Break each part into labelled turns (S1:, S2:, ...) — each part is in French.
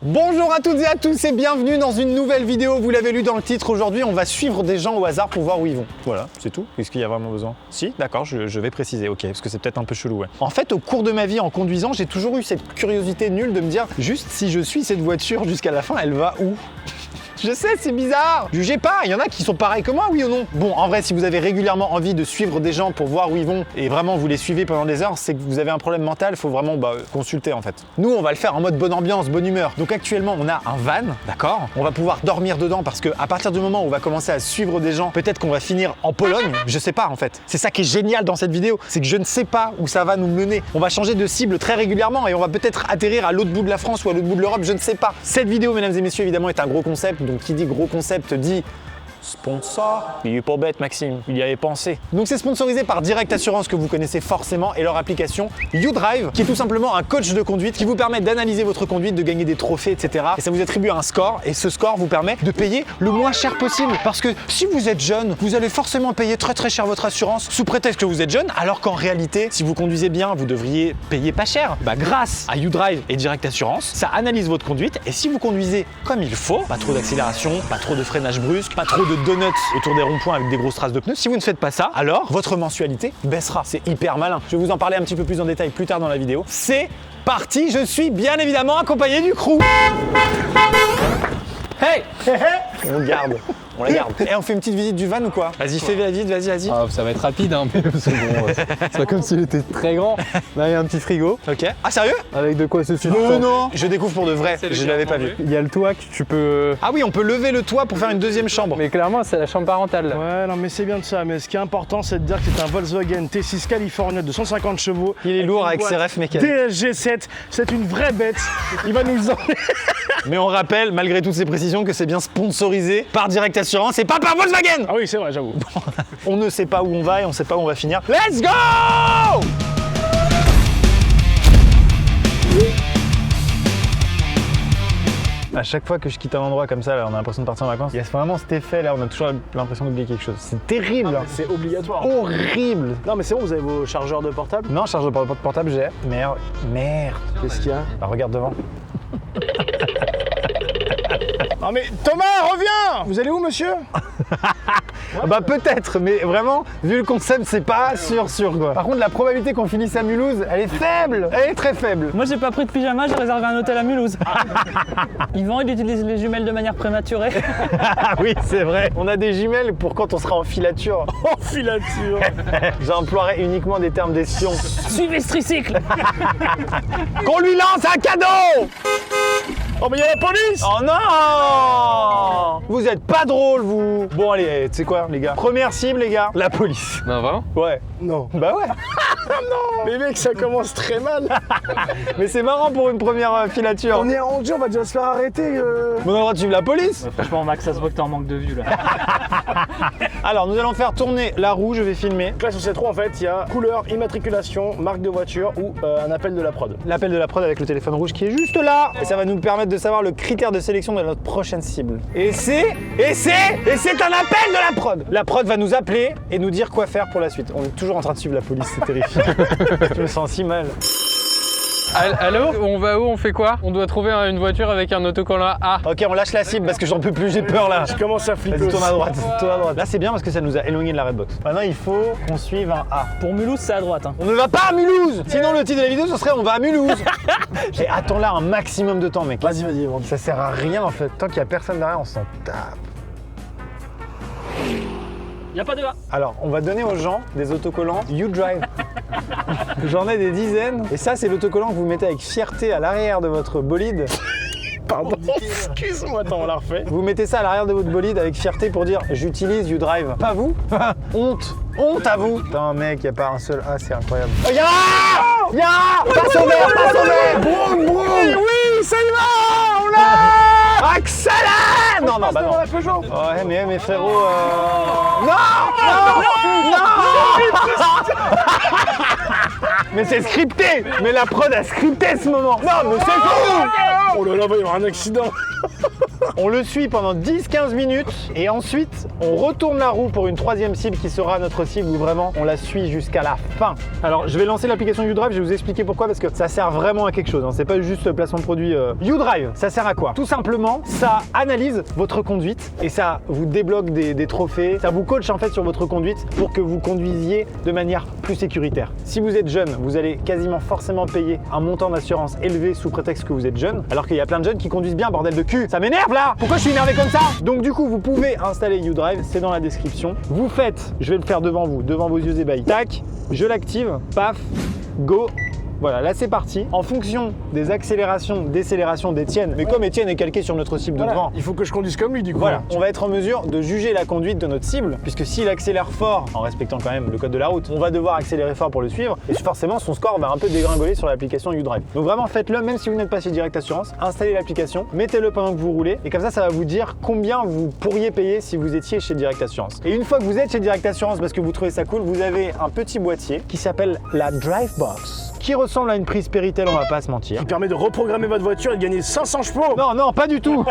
S1: Bonjour à toutes et à tous et bienvenue dans une nouvelle vidéo. Vous l'avez lu dans le titre, aujourd'hui on va suivre des gens au hasard pour voir où ils vont. Voilà, c'est tout. Est-ce qu'il y a vraiment besoin? Si, d'accord, je vais préciser, ok, parce que c'est peut-être un peu chelou, ouais. En fait, au cours de ma vie en conduisant, j'ai toujours eu cette curiosité nulle de me dire, juste si je suis cette voiture jusqu'à la fin, elle va où? Je sais, c'est bizarre. Jugez pas, il y en a qui sont pareils que moi, oui ou non? Bon, en vrai, si vous avez régulièrement envie de suivre des gens pour voir où ils vont et vraiment vous les suivez pendant des heures, c'est que vous avez un problème mental, il faut vraiment consulter en fait. Nous, on va le faire en mode bonne ambiance, bonne humeur. Donc actuellement, on a un van, d'accord? On va pouvoir dormir dedans parce que à partir du moment où on va commencer à suivre des gens, peut-être qu'on va finir en Pologne, je sais pas en fait. C'est ça qui est génial dans cette vidéo, c'est que je ne sais pas où ça va nous mener. On va changer de cible très régulièrement et on va peut-être atterrir à l'autre bout de la France ou à l'autre bout de l'Europe, je ne sais pas. Cette vidéo, mesdames et messieurs, évidemment, est un gros concept. Donc qui dit gros concept dit sponsor. Il est pas bête, Maxime, il y avait pensé. Donc c'est sponsorisé par Direct Assurance que vous connaissez forcément et leur application YouDrive qui est tout simplement un coach de conduite qui vous permet d'analyser votre conduite, de gagner des trophées, etc. Et ça vous attribue un score et ce score vous permet de payer le moins cher possible. Parce que si vous êtes jeune, vous allez forcément payer très cher votre assurance sous prétexte que vous êtes jeune, alors qu'en réalité, si vous conduisez bien, vous devriez payer pas cher. Grâce à YouDrive et Direct Assurance, ça analyse votre conduite et si vous conduisez comme il faut, pas trop d'accélération, pas trop de freinage brusque, pas trop de donuts autour des ronds-points avec des grosses traces de pneus. Si vous ne faites pas ça, alors votre mensualité baissera. C'est hyper malin. Je vais vous en parler un petit peu plus en détail plus tard dans la vidéo. C'est parti, je suis bien évidemment accompagné du crew. Hey, on le garde. On la garde. Et on fait une petite visite du van ou quoi? Vas-y, fais la visite, vas-y.
S2: Ah, ça va être rapide, hein, mais c'est bon. C'est pas comme s'il était très grand. Là, il y a un petit frigo.
S1: Ok. Ah, sérieux?
S2: Avec de quoi se suivre.
S1: Non. Je découvre pour de vrai. Je l'avais pas vu.
S2: Il y a le toit que tu peux.
S1: Ah oui, on peut lever le toit pour faire une deuxième chambre.
S2: Mais clairement, c'est la chambre parentale. Là.
S3: Ouais, non, mais c'est bien de ça. Mais ce qui est important, c'est de dire que c'est un Volkswagen T6 California de 150 chevaux.
S1: Il est lourd avec ses refs mécaniques.
S3: DSG7, c'est une vraie bête. Il va nous emmener.
S1: Mais on rappelle, malgré toutes ces précisions, que c'est bien sponsorisé par Direct Assurance et pas par Volkswagen.
S3: Ah oui, c'est vrai, j'avoue.
S1: On ne sait pas où on va et on sait pas où on va finir. Let's go! À chaque fois que je quitte un endroit comme ça, là, on a l'impression de partir en vacances. Il y a vraiment cet effet là, on a toujours l'impression d'oublier quelque chose. C'est terrible.
S3: Ah, c'est obligatoire.
S1: Horrible.
S3: Non, mais c'est bon, vous avez vos chargeurs de portable?
S1: Non, chargeur de portable, j'ai. Merde.
S3: Qu'est-ce qu'il y a?
S1: Bah, regarde devant.
S3: Ah mais Thomas, reviens! Vous allez où, monsieur?
S1: Bah peut-être, mais vraiment, vu le concept, c'est pas sûr quoi. Par contre, la probabilité qu'on finisse à Mulhouse, elle est faible. Elle est très faible.
S4: Moi j'ai pas pris de pyjama, j'ai réservé un hôtel à Mulhouse. Yvan il utilise les jumelles de manière prématurée.
S1: Ah oui, c'est vrai. On a des jumelles pour quand on sera en filature.
S3: En filature.
S1: J'emploierai uniquement des termes d'espion.
S4: Suivez ce tricycle.
S1: Qu'on lui lance un cadeau!
S3: Oh mais il y a la police!
S1: Oh non! Vous êtes pas drôle, vous! Bon allez, tu sais quoi les gars? Première cible les gars, la police.
S2: Non, vraiment?
S1: Ouais.
S3: Non.
S1: Bah ouais.
S3: Non! Les mecs, ça commence très mal.
S1: Mais c'est marrant pour une première filature.
S3: On est en Dieu, on va déjà se faire arrêter.
S1: On a le droit de suivre la police.
S4: Franchement Max, ça se voit que t'es en manque de vue là.
S1: Alors nous allons faire tourner la roue, je vais filmer.
S3: Donc là sur ces trois en fait, il y a couleur, immatriculation, marque de voiture ou un appel de la prod.
S1: L'appel de la prod avec le téléphone rouge qui est juste là. Et ça va nous permettre de savoir le critère de sélection de notre prochaine cible. Et c'est un appel de la prod. La prod va nous appeler et nous dire quoi faire pour la suite. On est toujours en train de suivre la police, c'est terrifiant. Je me sens si mal.
S2: Allô? On va où? On fait quoi? On doit trouver une voiture avec un autocollant A.
S1: Ok, on lâche la cible parce que j'en peux plus, j'ai peur là.
S3: Je commence à flipper.
S1: Vas-y, tourne à
S3: aussi.
S1: droite, tourne à droite. Là c'est bien parce que ça nous a éloigné de la redbox. Maintenant il faut qu'on suive un A.
S4: Pour Mulhouse c'est à droite. Hein.
S1: On ne va pas à Mulhouse. Sinon le titre de la vidéo ce serait on va à Mulhouse. Et attends là un maximum de temps mec.
S3: Vas-y,
S1: Ça sert à rien en fait. Tant qu'il n'y a personne derrière, on s'en tape.
S4: Y a pas de A.
S1: Alors, on va donner aux gens des autocollants YouDrive. J'en ai des dizaines. Et ça, c'est l'autocollant que vous mettez avec fierté à l'arrière de votre bolide.
S3: Pardon, excuse-moi, attends, on la refait.
S1: Vous mettez ça à l'arrière de votre bolide avec fierté pour dire j'utilise YouDrive. Pas vous. Honte. Honte à vous. Putain, mec, y a pas un seul A, c'est incroyable. Oh, y'a passe au vert, passe au vert. Broum, broum. Oui, ça y va. On l'a. Accélère. Non, bah non.
S3: La Peugeot.
S1: Ouais, mais frérot, Non. Mais c'est scripté. Mais la prod a scripté ce moment. Non, mais c'est fou.
S3: Oh là là, il va y avoir un accident.
S1: On le suit pendant 10-15 minutes et ensuite on retourne la roue pour une troisième cible qui sera notre cible où vraiment on la suit jusqu'à la fin. Alors je vais lancer l'application YouDrive, je vais vous expliquer pourquoi parce que ça sert vraiment à quelque chose, hein. C'est pas juste le placement de produit. YouDrive, ça sert à quoi? Tout simplement, ça analyse votre conduite et ça vous débloque des trophées, ça vous coach en fait sur votre conduite pour que vous conduisiez de manière plus sécuritaire. Si vous êtes jeune, vous allez quasiment forcément payer un montant d'assurance élevé sous prétexte que vous êtes jeune, alors qu'il y a plein de jeunes qui conduisent bien, bordel de cul. Ça m'énerve là! Pourquoi je suis énervé comme ça? Donc du coup, vous pouvez installer YouDrive, c'est dans la description. Vous faites, je vais le faire devant vous, devant vos yeux ébahis. Tac, je l'active, paf, go. Voilà, là c'est parti. En fonction des accélérations, décélérations d'Étienne, mais comme Étienne est calqué sur notre cible de devant,
S3: il faut que je conduise comme lui du coup.
S1: voilà, on va être en mesure de juger la conduite de notre cible, puisque s'il accélère fort, en respectant quand même le code de la route, on va devoir accélérer fort pour le suivre, et forcément son score va un peu dégringoler sur l'application YouDrive. Donc vraiment faites-le, même si vous n'êtes pas chez Direct Assurance, installez l'application, mettez-le pendant que vous roulez, et comme ça va vous dire combien vous pourriez payer si vous étiez chez Direct Assurance. Et une fois que vous êtes chez Direct Assurance parce que vous trouvez ça cool, vous avez un petit boîtier qui s'appelle la Drive Box, qui ressemble à une prise Péritel, on va pas se mentir.
S3: Qui permet de reprogrammer votre voiture et de gagner 500 chevaux.
S1: Non, non, pas du tout.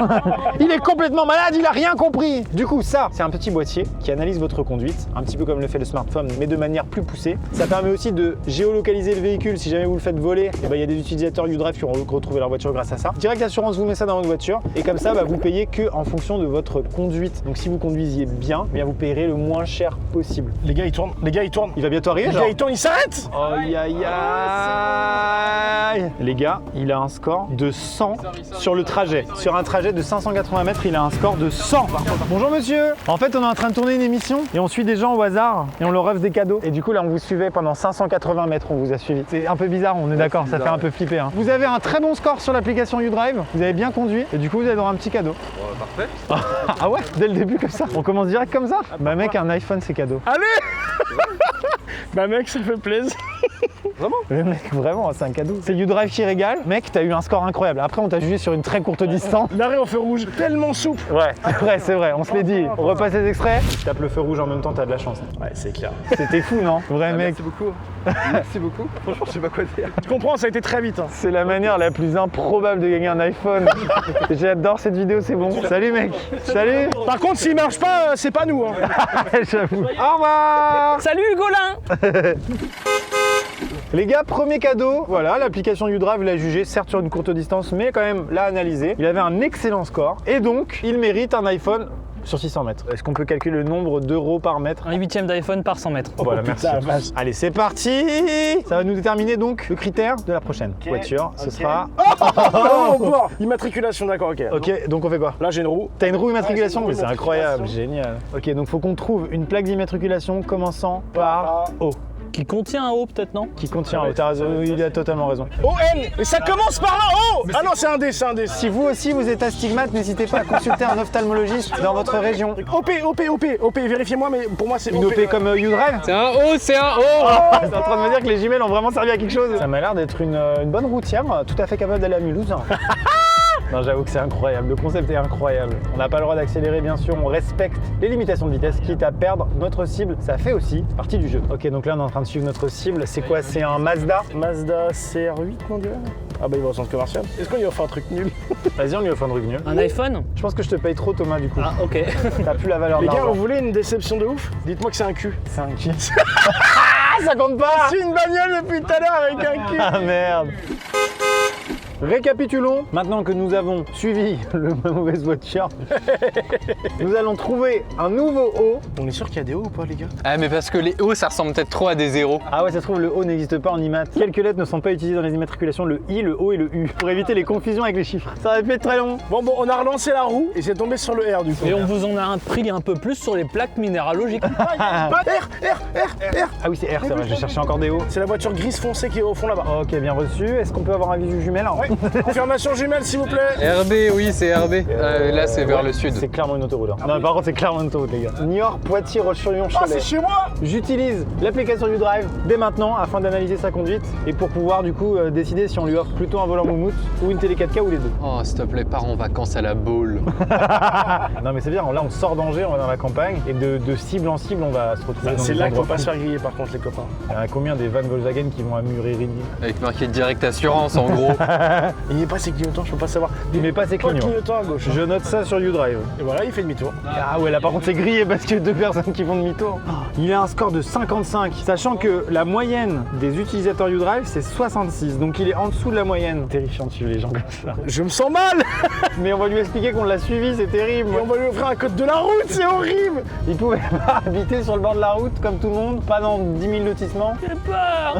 S1: Il est complètement malade, il a rien compris. Du coup, ça, c'est un petit boîtier qui analyse votre conduite, un petit peu comme le fait le smartphone, mais de manière plus poussée. Ça permet aussi de géolocaliser le véhicule si jamais vous le faites voler. Et ben, il y a des utilisateurs YouDrive qui ont retrouvé leur voiture grâce à ça. Direct Assurance vous met ça dans votre voiture et comme ça, vous payez que en fonction de votre conduite. Donc si vous conduisiez bien, vous payerez le moins cher possible.
S3: Les gars, ils tournent. Les gars, ils tournent.
S1: Il va bientôt arriver.
S3: Les gars, ils tournent, ils s'arrêtent.
S1: Aïe aïe aïe. Les gars, il a un score de 100 sur le trajet. Sur un trajet de 580 mètres, il a un score de 100. Bonjour monsieur. En fait, on est en train de tourner une émission et on suit des gens au hasard et on leur offre des cadeaux. Et du coup, là, on vous suivait pendant 580 mètres, on vous a suivi. C'est un peu bizarre, on est d'accord, ça fait un peu flipper. Hein. Vous avez un très bon score sur l'application YouDrive, vous avez bien conduit et du coup, vous allez avoir un petit cadeau.
S2: Parfait.
S1: Ah ouais, dès le début comme ça. On commence direct comme ça. Bah mec, un iPhone, c'est cadeau.
S3: Allez. Bah mec, ça me fait plaisir.
S1: Vraiment? Mais mec, vraiment, c'est un cadeau. C'est YouDrive qui régale. Mec, t'as eu un score incroyable. Après, on t'a jugé sur une très courte distance.
S3: L'arrêt au feu rouge, tellement souple.
S1: Ouais, c'est vrai, on se l'est dit. On repasse les extraits. Tu tapes le feu rouge en même temps, t'as de la chance.
S3: Ouais, c'est clair.
S1: C'était fou, non? Vrai mec.
S2: Merci beaucoup. Merci beaucoup. Franchement, je sais pas quoi dire.
S3: Tu comprends, ça a été très vite. Hein.
S1: C'est la manière la plus improbable de gagner un iPhone. J'adore cette vidéo, c'est bon. Salut mec. Salut.
S3: Par contre, s'il marche pas, c'est pas nous. Hein.
S1: J'avoue. Au revoir.
S4: Salut Hugolin.
S1: Les gars, premier cadeau, voilà, l'application YouDrive l'a jugé, certes sur une courte distance, mais quand même l'a analysé. Il avait un excellent score et donc il mérite un iPhone sur 600 mètres. Est-ce qu'on peut calculer le nombre d'euros par mètre?
S4: Un huitième d'iPhone par 100 mètres.
S1: Voilà,
S3: putain,
S1: merci.
S3: vache.
S1: Allez, c'est parti. Ça va nous déterminer donc le critère de la prochaine voiture. Ce sera...
S3: Oh, bon. Immatriculation, d'accord, ok.
S1: Ok, donc on fait quoi?
S3: Là, j'ai une roue.
S1: T'as une roue immatriculation?
S3: Ouais,
S1: Mais
S3: c'est
S1: c'est
S3: une roue
S1: incroyable,
S3: immatriculation.
S1: génial. Ok, donc faut qu'on trouve une plaque d'immatriculation commençant par O,
S4: Qui contient un O peut-être, non?
S1: qui contient O. T'as raison, il a totalement raison.
S3: ON. Et ça commence par un O. Ah non, c'est un D, c'est un D.
S1: Si vous aussi vous êtes astigmate, n'hésitez pas à consulter un ophtalmologiste dans votre région.
S3: OP, vérifiez-moi, mais pour moi, c'est
S1: Une OP comme YouDrive?
S2: C'est un O, c'est un O.
S1: T'es en train de me dire que les jumelles ont vraiment servi à quelque chose? Ça m'a l'air d'être une bonne routière, tout à fait capable d'aller à Mulhouse. Non, j'avoue que c'est incroyable, le concept est incroyable. On n'a pas le droit d'accélérer, bien sûr, on respecte les limitations de vitesse, quitte à perdre notre cible, ça fait aussi partie du jeu. Ok, donc là on est en train de suivre notre cible, c'est quoi? C'est un Mazda?
S3: Mazda CR8, mon dieu. Ah bah il va au centre commercial. Est-ce qu'on lui offre un truc nul?
S1: Vas-y, on lui offre un truc nul.
S4: Un iPhone?
S1: Je pense que je te paye trop Thomas du coup.
S4: Ah ok.
S1: T'as plus la valeur de
S3: Les gars,
S1: l'argent.
S3: vous voulez une déception de ouf? Dites-moi que c'est un cul.
S1: C'est un cul. Ah, ça compte pas!
S3: C'est une bagnole depuis tout à l'heure avec un cul.
S1: Ah merde! Récapitulons, maintenant que nous avons suivi la mauvaise voiture, nous allons trouver un nouveau O.
S3: On est sûr qu'il y a des hauts ou pas, les gars?
S2: Ah, mais parce que les O, ça ressemble peut-être trop à des zéros.
S1: Ah ouais, ça se trouve, le O n'existe pas en immat. Quelques lettres ne sont pas utilisées dans les immatriculations, le I, le O et le U, pour éviter les confusions avec les chiffres. Ça aurait pu être très long.
S3: Bon, on a relancé la roue et c'est tombé sur le R du coup.
S4: Et on vous en a pris un peu plus sur les plaques minéralogiques.
S1: Ah
S3: R.
S1: oui, c'est R, c'est vrai, je cherchais encore des O.
S3: C'est la voiture grise foncée qui est au fond là-bas.
S1: Ok, bien reçu. Est-ce qu'on peut avoir un visu jumelle?
S3: Ouais. Confirmation jumelle, s'il vous plaît.
S2: RD, oui, c'est RD. Là, c'est vers le sud.
S1: C'est clairement une autoroute. Hein. Non, par contre, c'est clairement une autoroute, les gars. Niort, Poitiers, Roche-sur-Yon,
S3: Ah,
S1: Cholet.
S3: c'est chez moi.
S1: J'utilise l'application YouDrive dès maintenant afin d'analyser sa conduite et pour pouvoir du coup décider si on lui offre plutôt un volant moumoute ou une télé 4K ou les deux.
S2: Oh, s'il te plaît, pars en vacances à la Baule.
S1: Non mais c'est bien, là on sort d'Angers, on va dans la campagne et de cible en cible on va se retrouver dans
S3: C'est
S1: des
S3: là qu'il faut
S1: endroits
S3: pas se
S1: fous.
S3: faire griller par contre, les copains.
S1: Il y en a combien des vannes Volkswagen qui vont à Muréry?
S2: Avec marqué Direct Assurance, en gros.
S3: Il n'est pas ses clignotants, je peux pas savoir.
S1: Il met pas ses
S3: Pas de
S1: clignotants.
S3: clignotants à gauche.
S1: Je note ça sur YouDrive.
S3: Et voilà, il fait demi-tour.
S1: Ah ouais, là par contre c'est grillé parce qu'il y a 2 personnes qui font demi-tour. Il a un score de 55, sachant que la moyenne des utilisateurs YouDrive c'est 66, donc il est en dessous de la moyenne. Terrifiant de suivre les gens comme ça.
S3: Je me sens mal.
S1: Mais on va lui expliquer qu'on l'a suivi, c'est terrible.
S3: Et on va lui offrir un code de la route, c'est horrible.
S1: Il pouvait pas habiter sur le bord de la route comme tout le monde, pas dans 10 000 lotissements.
S4: J'ai peur.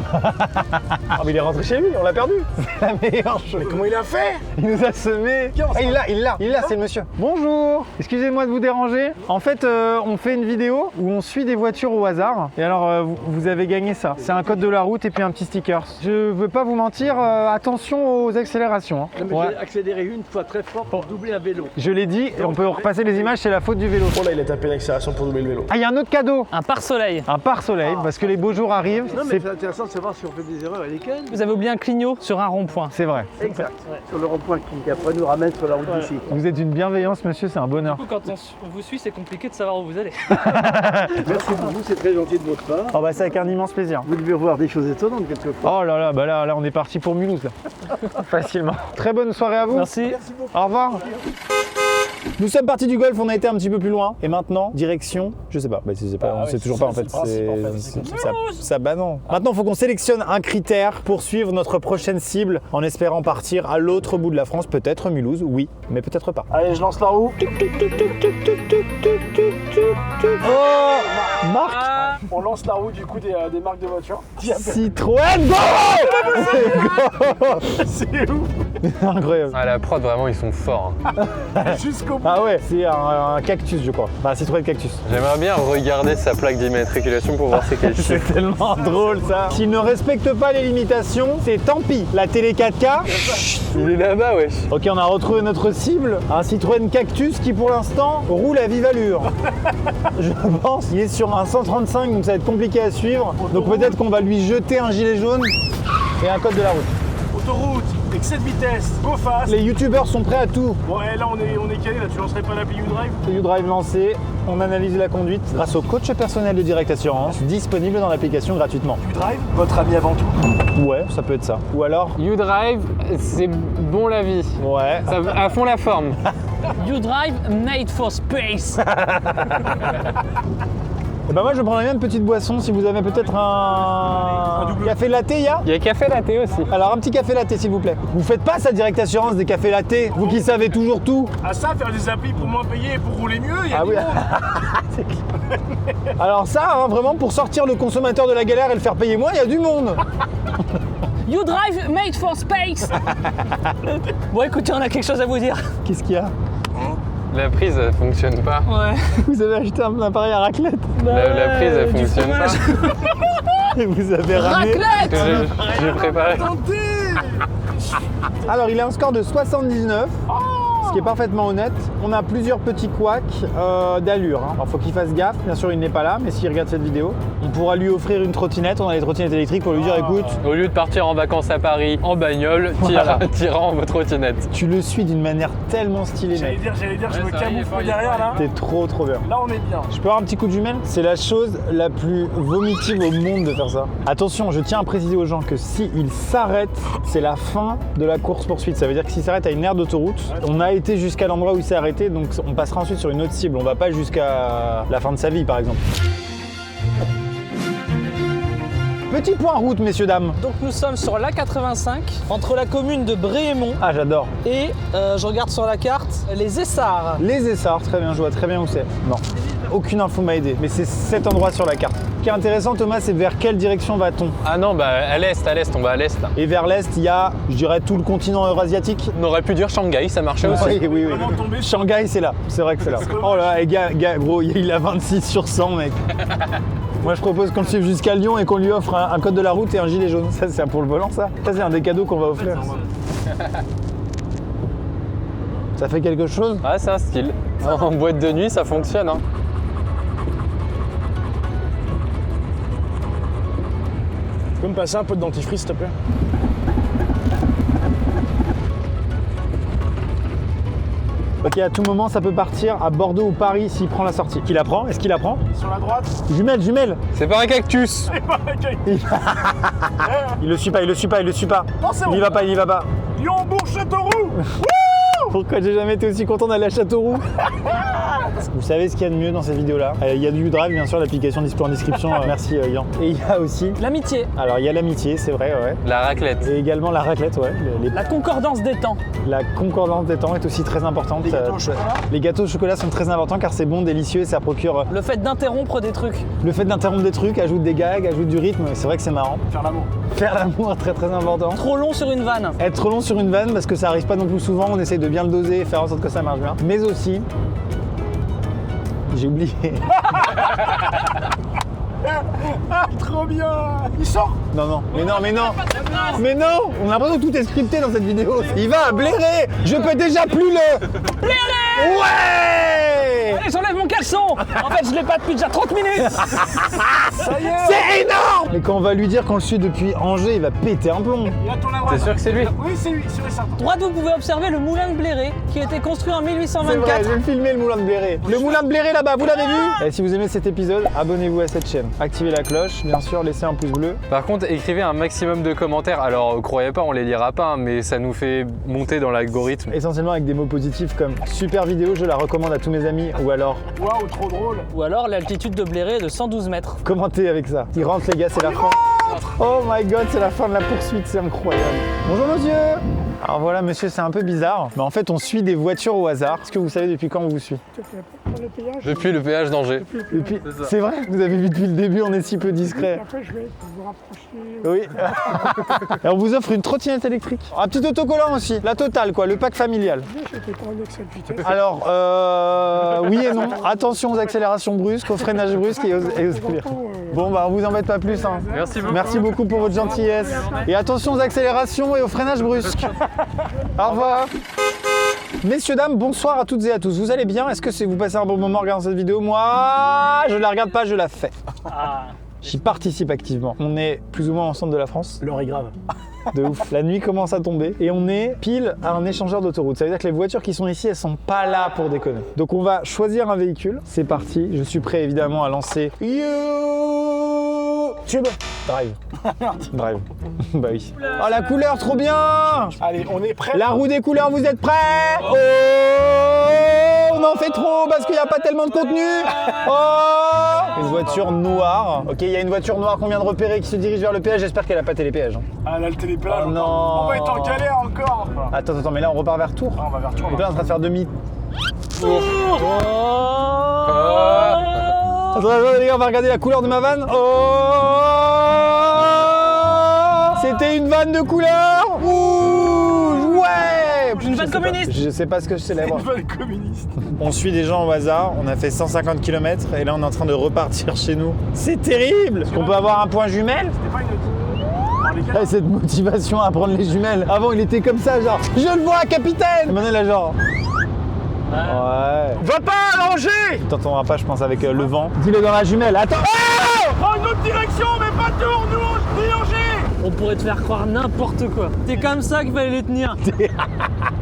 S1: Ah mais il est rentré chez lui, on l'a perdu. C'est la meilleure chose.
S3: Mais comment il a fait?
S1: Il nous a semé. Ah, il l'a, c'est le monsieur. Bonjour, excusez-moi de vous déranger. En fait, on fait une vidéo où on suit des voitures au hasard. Et alors, vous avez gagné ça. C'est un code de la route et puis un petit sticker. Je veux pas vous mentir, attention aux accélérations. Hein. Ouais.
S3: J'ai accéléré une fois très fort pour doubler un vélo.
S1: Je l'ai dit, et on peut repasser les images, c'est la faute du vélo.
S3: Oh là, il a tapé l'accélération pour doubler le vélo.
S1: Ah, il y a un autre cadeau.
S4: Un pare-soleil.
S1: Un pare-soleil, parce que les beaux jours arrivent.
S3: Non, mais c'est intéressant de savoir si on fait des erreurs et lesquelles.
S4: Vous avez oublié un clignot sur un rond-point.
S1: C'est vrai.
S3: Exact. Sur le rond-point qui après nous ramène sur la route d'ici.
S1: Vous êtes d'une bienveillance, monsieur, c'est un bonheur.
S4: Du coup, quand on vous suit, c'est compliqué de savoir où vous allez.
S3: Merci beaucoup, c'est très gentil de votre part.
S1: Oh bah c'est avec un immense plaisir.
S3: Vous devez revoir des choses étonnantes quelquefois.
S1: Oh là là, bah là on est parti pour Mulhouse là. Facilement. Très bonne soirée à vous.
S4: Merci.
S1: Au revoir. Nous sommes partis du golf, on a été un petit peu plus loin. Et maintenant, direction, je sais pas, bah, on sait toujours pas en fait. Bah non. Maintenant, il faut qu'on sélectionne un critère pour suivre notre prochaine cible en espérant partir à l'autre bout de la France, peut-être Mulhouse, oui, mais peut-être pas.
S3: Allez, je lance la roue.
S1: Oh, Marc,
S3: On lance la roue du coup des marques de voitures.
S1: Citroën, go.
S3: C'est ouf.
S1: Incroyable.
S2: Ah, la prod, vraiment, ils sont forts.
S3: Jusqu'au bout.
S1: Ah ouais, c'est un cactus, je crois. Enfin, un Citroën cactus.
S2: J'aimerais bien regarder sa plaque d'immatriculation pour voir c'est quel
S1: C'est
S2: chiffre.
S1: tellement drôle ça. S'il ne respecte pas les limitations, c'est tant pis. La télé 4K.
S2: Il est là-bas, wesh.
S1: Ok, on a retrouvé notre cible, un Citroën Cactus qui pour l'instant roule à vive allure. Je pense qu'il est sur un 135, donc ça va être compliqué à suivre. Donc peut-être qu'on va lui jeter un gilet jaune et un code de la route.
S3: Autoroute, excès de vitesse, go fast.
S1: Les youtubeurs sont prêts à tout.
S3: Ouais, là on est calé, là tu lancerais pas l'appli YouDrive.
S1: YouDrive lancé, on analyse la conduite grâce au coach personnel de Direct Assurance, disponible dans l'application gratuitement.
S3: YouDrive, votre ami avant tout.
S1: Ouais, ça peut être ça. Ou alors,
S2: YouDrive, c'est bon la vie.
S1: ouais.
S2: Ça à fond la forme.
S4: YouDrive made for space.
S1: Et bah moi je prendrais bien une petite boisson si vous avez peut-être un café latte, il y a.
S2: Il y a café latte aussi.
S1: Alors un petit café latte s'il vous plaît. Vous faites pas ça Direct Assurance des cafés latte, vous qui savez toujours tout.
S3: À ça, faire des applis pour moins payer et pour rouler mieux, il y a
S1: Ah
S3: du
S1: oui.
S3: monde.
S1: C'est clair. Alors ça, hein, vraiment pour sortir le consommateur de la galère et le faire payer moins, il y a du monde.
S4: YouDrive made for space. Bon, écoutez, on a quelque chose à vous dire.
S1: Qu'est-ce qu'il y a?
S2: La prise, elle fonctionne pas.
S4: Ouais.
S1: Vous avez acheté un appareil à raclette
S2: La prise, elle
S4: du
S2: fonctionne pas.
S4: fromage.
S1: et vous avez ramené.
S4: Raclette.
S2: J'ai préparé.
S1: Alors il a un score de 79. Ce qui est parfaitement honnête. On a plusieurs petits couacs d'allure. Hein. Alors faut qu'il fasse gaffe, bien sûr il n'est pas là, mais s'il regarde cette vidéo, on pourra lui offrir une trottinette, on a les trottinettes électriques pour lui dire écoute,
S2: Au lieu de partir en vacances à Paris en bagnole, tire en votre trottinette.
S1: tu le suis d'une manière tellement stylée mec.
S3: J'allais dire, je
S2: Ouais,
S3: me
S2: ça va, il est
S3: camoufle
S2: fort, il est
S3: derrière
S2: fort,
S3: là.
S1: T'es trop bien.
S3: Là on est bien.
S1: Je peux avoir un petit coup de jumelle? C'est la chose la plus vomitive au monde de faire ça. Attention, je tiens à préciser aux gens que s'il s'arrête, c'est la fin de la course-poursuite. Ça veut dire que s'il s'arrête à une aire d'autoroute, on a été jusqu'à l'endroit où il s'est arrêté, donc on passera ensuite sur une autre cible. On va pas jusqu'à la fin de sa vie, par exemple. Petit point route, messieurs, dames.
S4: Donc nous sommes sur l'A85, entre la commune de Bréhémont
S1: Ah, j'adore.
S4: et, je regarde sur la carte, les Essarts.
S1: Les Essarts, très bien, je vois très bien où c'est. Non, aucune info m'a aidé, mais c'est cet endroit sur la carte. Ce qui est intéressant, Thomas, c'est vers quelle direction va-t-on?
S2: Ah non, bah à l'est, on va à l'est là.
S1: Et vers l'est, il y a, je dirais, tout le continent eurasiatique.
S2: On aurait pu dire Shanghai, ça marchait aussi.
S1: Oui.
S3: Vraiment tombé sur-
S1: Shanghai, c'est là. C'est vrai que c'est là. Oh là, et gars, gros, il a 26 sur 100, mec. Moi, je propose qu'on le suive jusqu'à Lyon et qu'on lui offre un code de la route et un gilet jaune. Ça, c'est pour le volant, ça. Ça, c'est un des cadeaux qu'on va offrir. Ça fait quelque chose?
S2: Ah, c'est un style. En boîte de nuit, ça fonctionne. Hein.
S3: Tu peux me passer un peu de dentifrice s'il te plaît?
S1: Ok, à tout moment, ça peut partir à Bordeaux ou Paris s'il prend la sortie. Qui la prend? Est-ce qu'il la prend?
S3: Sur la droite.
S1: Jumelle.
S2: C'est pas un cactus.
S1: Il le suit pas.
S3: Non, c'est bon.
S1: Il y va pas.
S3: Lyon-Bourg-Châteauroux.
S1: Pourquoi j'ai jamais été aussi content d'aller à Châteauroux? Vous savez ce qu'il y a de mieux dans cette vidéo-là? Il y a du drive, bien sûr, l'application disponible en description. Merci Yann. Et il y a aussi...
S4: L'amitié.
S1: Alors, il y a l'amitié, c'est vrai, ouais.
S2: La raclette.
S1: Et également la raclette, ouais.
S4: La concordance des temps.
S1: La concordance des temps est aussi très importante. Les gâteaux au chocolat sont très importants car c'est bon, délicieux et ça procure...
S4: Le fait d'interrompre des trucs.
S1: Le fait d'interrompre des trucs, ajoute des gags, ajoute du rythme, c'est vrai que c'est marrant.
S3: Faire l'amour.
S1: Faire l'amour, très très important.
S4: Trop long sur une vanne.
S1: Être trop long sur une vanne parce que ça arrive pas non plus souvent, on essaye de bien le doser et faire en sorte que ça marche bien. Mais aussi... J'ai oublié.
S3: Ah, trop bien. Il sort.
S1: Non, mais non. Mais non. On a l'impression que tout est scripté dans cette vidéo. Il va blairer. Je peux déjà plus le... Blairer. Ouais.
S4: Allez, j'enlève mon caleçon. En fait, je l'ai pas depuis déjà 30 minutes.
S3: Ça y est.
S1: C'est énorme. Mais quand on va lui dire qu'on le suit depuis Angers, il va péter un plomb.
S3: Il a tourné à droite.
S2: T'es sûr que c'est lui?
S3: Oui, c'est lui, sûr et certain.
S4: Droite, vous pouvez observer le moulin de Bléré qui a été construit en
S1: C'est vrai,
S4: 1824.
S1: je vais le filmer le moulin de Bléré. Le moulin de Bléré là-bas, vous l'avez vu? Et si vous aimez cet épisode, abonnez-vous à cette chaîne. Activez la cloche, bien sûr, laissez un pouce bleu.
S2: Par contre, écrivez un maximum de commentaires. Alors, croyez pas, on les lira pas, hein, mais ça nous fait monter dans l'algorithme.
S1: Essentiellement avec des mots positifs comme super vidéo, je la recommande à tous mes amis. Ou alors,
S3: Waouh, trop drôle.
S4: Ou alors l'altitude de Bléré est de 112 mètres.
S1: commentez avec ça. Il rentre les gars, c'est la fin. Oh my god, c'est la fin de la poursuite, c'est incroyable. Bonjour monsieur. Alors voilà monsieur, c'est un peu bizarre, mais en fait on suit des voitures au hasard. Est-ce que vous savez depuis quand on vous suit?
S2: Depuis le péage d'Angers.
S1: Depuis... C'est vrai? Vous avez vu depuis le début, on est si peu discret.
S5: Après, je vais vous rapprocher.
S1: Oui. Et on vous offre une trottinette électrique. Un petit autocollant aussi, la totale quoi, le pack familial.
S5: J'étais pas en excès de vitesse.
S1: Alors, oui et non. Attention aux accélérations brusques, au freinage brusque et aux Bon bah on vous embête pas plus. Hein.
S2: Merci beaucoup.
S1: Merci beaucoup pour votre gentillesse. Et attention aux accélérations et au freinage brusque. Au revoir. Messieurs, dames, bonsoir à toutes et à tous. Vous allez bien? Est-ce que vous passez un bon moment en regardant cette vidéo? Moi, je la regarde pas, je la fais. J'y participe activement. On est plus ou moins en centre de la France.
S3: L'heure est grave.
S1: De ouf. La nuit commence à tomber et on est pile à un échangeur d'autoroute. Ça veut dire que les voitures qui sont ici, elles sont pas là pour déconner. Donc on va choisir un véhicule. C'est parti. Je suis prêt évidemment à lancer. Tube. Drive. Drive. Bah oui. Oh la couleur, trop bien.
S3: Allez, on est prêt.
S1: La roue des couleurs, vous êtes prêts? Oh, on en fait trop parce qu'il n'y a pas tellement de contenu. Oh, une voiture noire. Ok, il y a une voiture noire qu'on vient de repérer qui se dirige vers le péage. J'espère qu'elle a pas télépéage.
S3: Ah là, le télépéage.
S1: Oh non.
S3: On va être en galère encore.
S1: Attends, mais là on repart vers Tours.
S3: Ah, on va vers Tours.
S1: Donc là on est en train de faire demi.
S2: Oh.
S1: Attends, les gars, on va regarder la couleur de ma vanne. Oh, c'était une vanne de couleur rouge. Ouais.
S4: Une vanne communiste.
S1: Je sais pas ce que je célèbre.
S3: Une vanne communiste.
S1: On suit des gens au hasard, on a fait 150 km et là on est en train de repartir chez nous. C'est terrible! Est-ce qu'on peut avoir un point jumelle?
S3: C'était pas une... Alors, les gars,
S1: Et cette motivation à prendre les jumelles. Avant il était comme ça, genre je le vois capitaine! Maintenant là genre. Ouais.
S3: va pas à Angers.
S1: T'entendras pas je pense avec le vent. Dis-le dans la jumelle, attends!
S3: Prends une autre direction, mais pas Tours, nous, ni Angers.
S4: On pourrait te faire croire n'importe quoi. C'est comme ça qu'il fallait les tenir.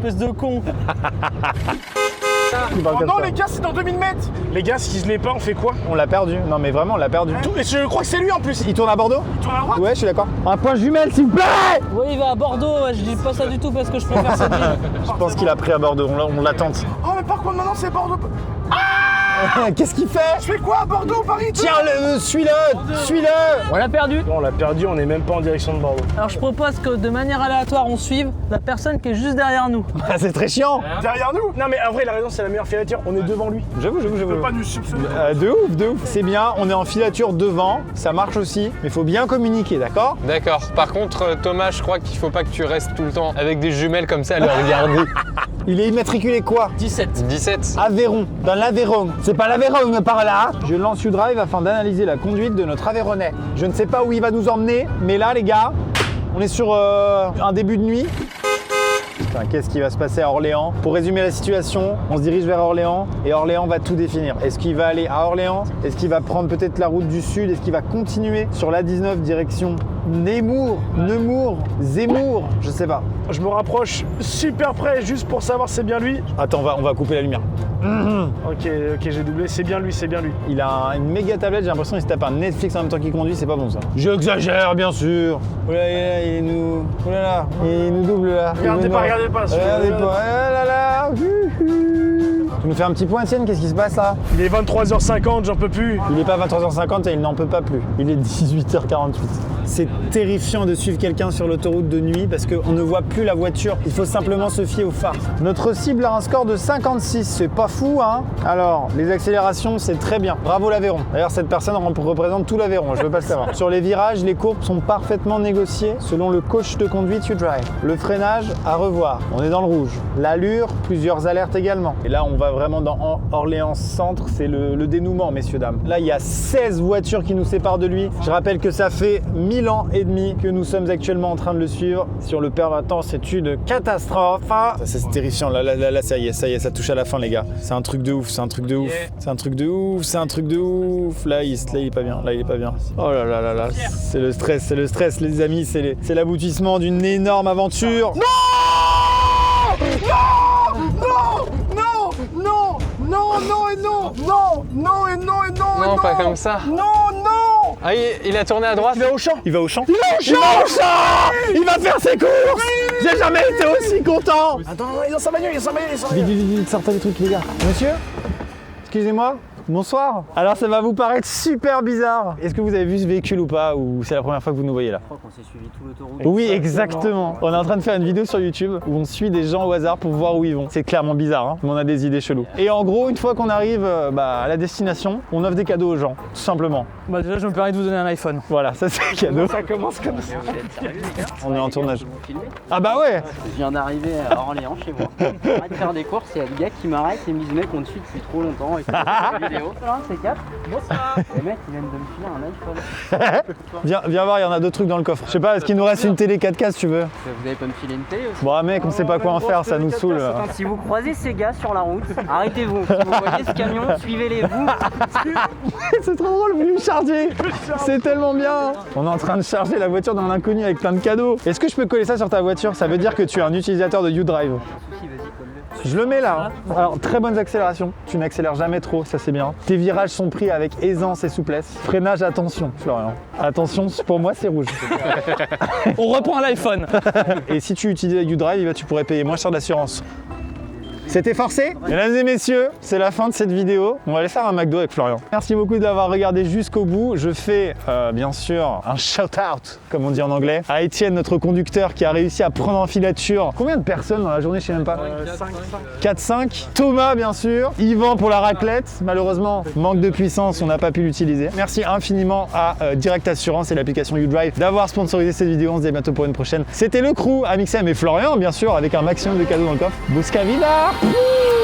S4: Espèce de con.
S1: Tu parles
S3: Oh
S1: comme
S3: non,
S1: ça.
S3: les gars, c'est dans 2000 mètres. Les gars, si je l'ai pas, on fait quoi?
S1: On l'a perdu. Non mais vraiment on l'a perdu.
S3: Et je crois que c'est lui en plus.
S1: Il tourne à Bordeaux?
S3: Il tourne à droite.
S1: Ouais je suis d'accord. Un point jumelle s'il vous plaît!
S4: Oui, il va à Bordeaux. Ouais, je dis pas ça du tout parce que je préfère cette ville.
S1: Je pense qu'il a pris à Bordeaux, on l'attente.
S3: Oh, mais par contre, maintenant, c'est Bordeaux.
S1: Qu'est-ce qu'il fait?
S3: Je fais quoi à Bordeaux, Paris?
S1: Tiens, suis-le!
S4: On l'a perdu.
S3: On l'a perdu, on est même pas en direction de Bordeaux.
S4: Alors je propose que de manière aléatoire on suive la personne qui est juste derrière nous.
S1: Ah, c'est très chiant!
S3: Derrière nous? Non, mais en vrai, la raison, c'est la meilleure filature. On est devant lui.
S1: J'avoue.
S3: Il peut pas nous soupçonner.
S1: De ouf. C'est bien, on est en filature devant, ça marche aussi, mais il faut bien communiquer, d'accord?
S2: D'accord. Par contre, Thomas, je crois qu'il faut pas que tu restes tout le temps avec des jumelles comme ça à le regarder.
S1: Il est immatriculé quoi?
S4: 17.
S2: 17.
S1: Aveyron, dans l'Aveyron. C'est pas l'Aveyron par là. Je lance U-Drive afin d'analyser la conduite de notre Aveyronnais. Je ne sais pas où il va nous emmener, mais là les gars, on est sur un début de nuit. Putain, qu'est-ce qui va se passer à Orléans? Pour résumer la situation, on se dirige vers Orléans et Orléans va tout définir. Est-ce qu'il va aller à Orléans? Est-ce qu'il va prendre peut-être la route du sud? Est-ce qu'il va continuer sur l'A19 direction Nemours, Zemmour, je sais pas.
S3: Je me rapproche super près juste pour savoir si c'est bien lui.
S1: Attends, on va couper la lumière.
S3: Ok, j'ai doublé, c'est bien lui, c'est bien lui.
S1: Il a une méga tablette, j'ai l'impression qu'il se tape un Netflix en même temps qu'il conduit, c'est pas bon ça. J'exagère bien sûr. Oh là là, il nous double là.
S3: Regardez pas.
S1: Regardez pas. Oh là là. Tu nous fais un petit point, Étienne, qu'est-ce qui se passe là?
S3: Il est 23h50, j'en peux plus.
S1: Il n'est pas 23h50 et il n'en peut pas plus. Il est 18h48. C'est terrifiant de suivre quelqu'un sur l'autoroute de nuit parce qu'on ne voit plus la voiture. Il faut simplement se fier au phare. Notre cible a un score de 56. C'est pas fou, hein? Alors, les accélérations, c'est très bien. Bravo l'Aveyron. D'ailleurs, cette personne représente tout l'Aveyron, je veux pas le savoir. Sur les virages, les courbes sont parfaitement négociées selon le coach de conduite YouDrive. Le freinage, à revoir. On est dans le rouge. L'allure, plusieurs alertes également. Et là, on va vraiment dans Orléans Centre. C'est le dénouement, messieurs, dames. Là, il y a 16 voitures qui nous séparent de lui. Je rappelle que ça fait 1000 ans et demi que nous sommes actuellement en train de le suivre. Sur le permanent, c'est une catastrophe. Ça, c'est terrifiant. Là, ça y est, ça touche à la fin, les gars. C'est un truc de ouf, c'est un truc de ouf. C'est un truc de ouf. Là, il est pas bien. Oh là là là là. C'est le stress, les amis. C'est l'aboutissement d'une énorme aventure.
S2: Non, pas comme ça.
S1: Non.
S2: Ah, il a tourné à droite.
S3: Il va au champ.
S1: Il va au champ. Il va faire ses courses. J'ai jamais été aussi content.
S3: Attends, il est dans sa bagnole,
S1: Vite, sortez les trucs, les gars. Monsieur, excusez-moi. Bonsoir. Alors ça va vous paraître super bizarre. Est-ce que vous avez vu ce véhicule ou pas, ou c'est la première fois que vous nous voyez là?
S6: Je crois qu'on s'est suivi tout l'autoroute.
S1: Oui, exactement. On est en train de faire une vidéo sur YouTube où on suit des gens au hasard pour voir où ils vont. C'est clairement bizarre, hein, mais on a des idées cheloues. Et en gros, une fois qu'on arrive à la destination, on offre des cadeaux aux gens, tout simplement.
S4: Bah déjà, je me permets de vous donner un iPhone.
S1: Voilà, ça c'est le cadeau.
S3: Ça commence comme ça.
S1: On est en tournage.
S6: Vous filmez?
S1: Ah bah ouais.
S6: Je viens d'arriver à Orléans chez moi. J'arrête de faire des courses, il y a le gars qui m'arrête et me dit mec on te suit depuis trop longtemps et une vidéo. Là, c'est 4. Bonsoir. Les mecs ils viennent de me filer un iPhone.
S1: Viens voir, il y en a d'autres trucs dans le coffre. Je sais pas, est-ce qu'il nous reste une télé 4K si tu veux?
S6: Vous allez pas me filer une télé aussi?
S1: Bon mec, on sait pas quoi en faire, ça nous saoule.
S6: Si vous croisez ces gars sur la route, arrêtez-vous. Si vous voyez ce camion, suivez-les vous.
S1: C'est trop drôle, vous me charger. C'est tellement bien. On est en train de charger la voiture dans l'inconnu avec plein de cadeaux. Est-ce que je peux coller ça sur ta voiture? Ça veut dire que tu es un utilisateur de YouDrive. Je le mets là. Alors, très bonnes accélérations. Tu n'accélères jamais trop, ça c'est bien. Tes virages sont pris avec aisance et souplesse. Freinage, attention, Florian. Attention, pour moi c'est rouge.
S4: On reprend l'iPhone.
S1: Et si tu utilisais YouDrive, tu pourrais payer moins cher d'assurance. C'était forcé? Mesdames et messieurs, c'est la fin de cette vidéo. On va aller faire un McDo avec Florian. Merci beaucoup d'avoir regardé jusqu'au bout. Je fais bien sûr un shout-out, comme on dit en anglais, à Étienne, notre conducteur, qui a réussi à prendre en filature. Combien de personnes dans la journée, je sais même pas? 4-5. Thomas, bien sûr. Yvan pour la raclette. Malheureusement, manque de puissance, on n'a pas pu l'utiliser. Merci infiniment à Direct Assurance et l'application YouDrive d'avoir sponsorisé cette vidéo. On se dit à bientôt pour une prochaine. C'était le crew, Amixem et Florian, bien sûr, avec un maximum de cadeaux dans le coffre. Busca vida! Woo!